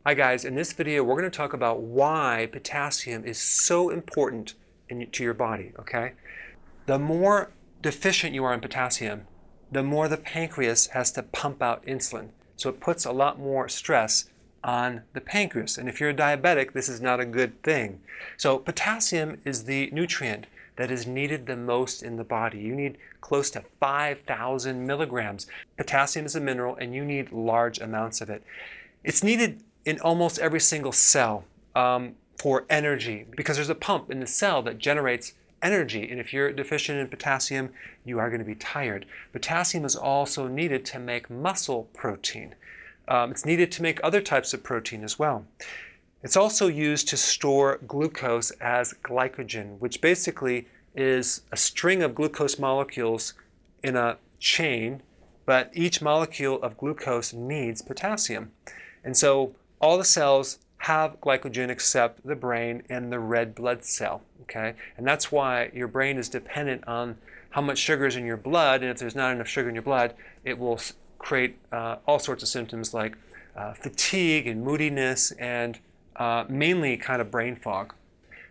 Hi guys, in this video we're going to talk about why potassium is so important to your body, okay? The more deficient you are in potassium, the more the pancreas has to pump out insulin. So it puts a lot more stress on the pancreas. And if you're a diabetic, this is not a good thing. So potassium is the nutrient that is needed the most in the body. You need close to 5,000 milligrams. Potassium is a mineral and you need large amounts of it. It's needed in almost every single cell for energy, because there's a pump in the cell that generates energy, and if you're deficient in potassium, you are going to be tired. Potassium is also needed to make muscle protein. It's needed to make other types of protein as well. It's also used to store glucose as glycogen, which basically is a string of glucose molecules in a chain, but each molecule of glucose needs potassium. And so all the cells have glycogen except the brain and the red blood cell, okay? And that's why your brain is dependent on how much sugar is in your blood, and if there's not enough sugar in your blood, it will create all sorts of symptoms like fatigue and moodiness and mainly kind of brain fog.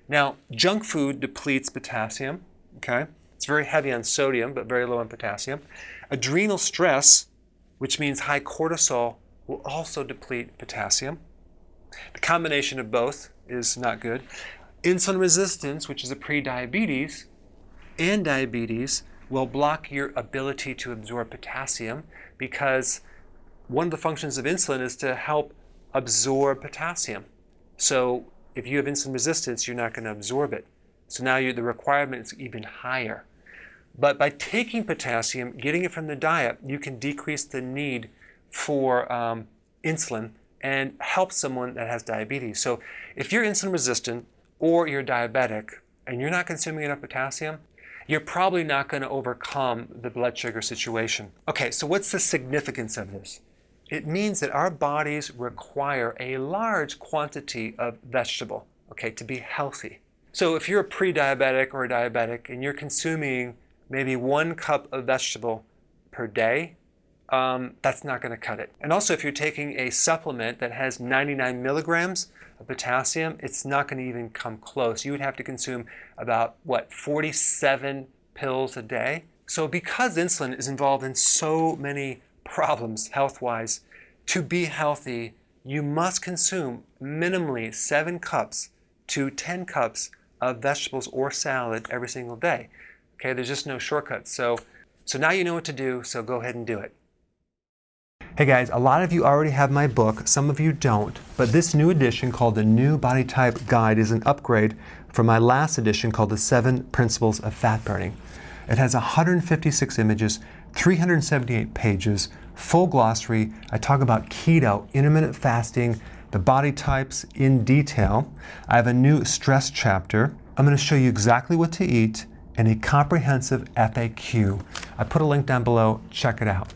Now, junk food depletes potassium, okay? It's very heavy on sodium, but very low on potassium. Adrenal stress, which means high cortisol, will also deplete potassium. The combination of both is not good. Insulin resistance, which is a pre-diabetes, and diabetes will block your ability to absorb potassium, because one of the functions of insulin is to help absorb potassium. So if you have insulin resistance, you're not going to absorb it. So now the requirement is even higher. But by taking potassium, getting it from the diet, you can decrease the need for insulin and help someone that has diabetes. So if you're insulin resistant or you're diabetic and you're not consuming enough potassium, you're probably not going to overcome the blood sugar situation. Okay, so what's the significance of this? It means that our bodies require a large quantity of vegetable, okay, to be healthy. So if you're a pre-diabetic or a diabetic and you're consuming maybe 1 cup of vegetable per day, that's not going to cut it. And also, if you're taking a supplement that has 99 milligrams of potassium, it's not going to even come close. You would have to consume about, 47 pills a day? So because insulin is involved in so many problems health-wise, to be healthy, you must consume minimally 7 cups to 10 cups of vegetables or salad every single day. Okay, there's just no shortcuts. So now you know what to do, so go ahead and do it. Hey guys, a lot of you already have my book, some of you don't, but this new edition called the New Body Type Guide is an upgrade from my last edition called the 7 Principles of Fat Burning. It has 156 images, 378 pages, full glossary. I talk about keto, intermittent fasting, the body types in detail. I have a new stress chapter. I'm going to show you exactly what to eat and a comprehensive FAQ. I put a link down below, check it out.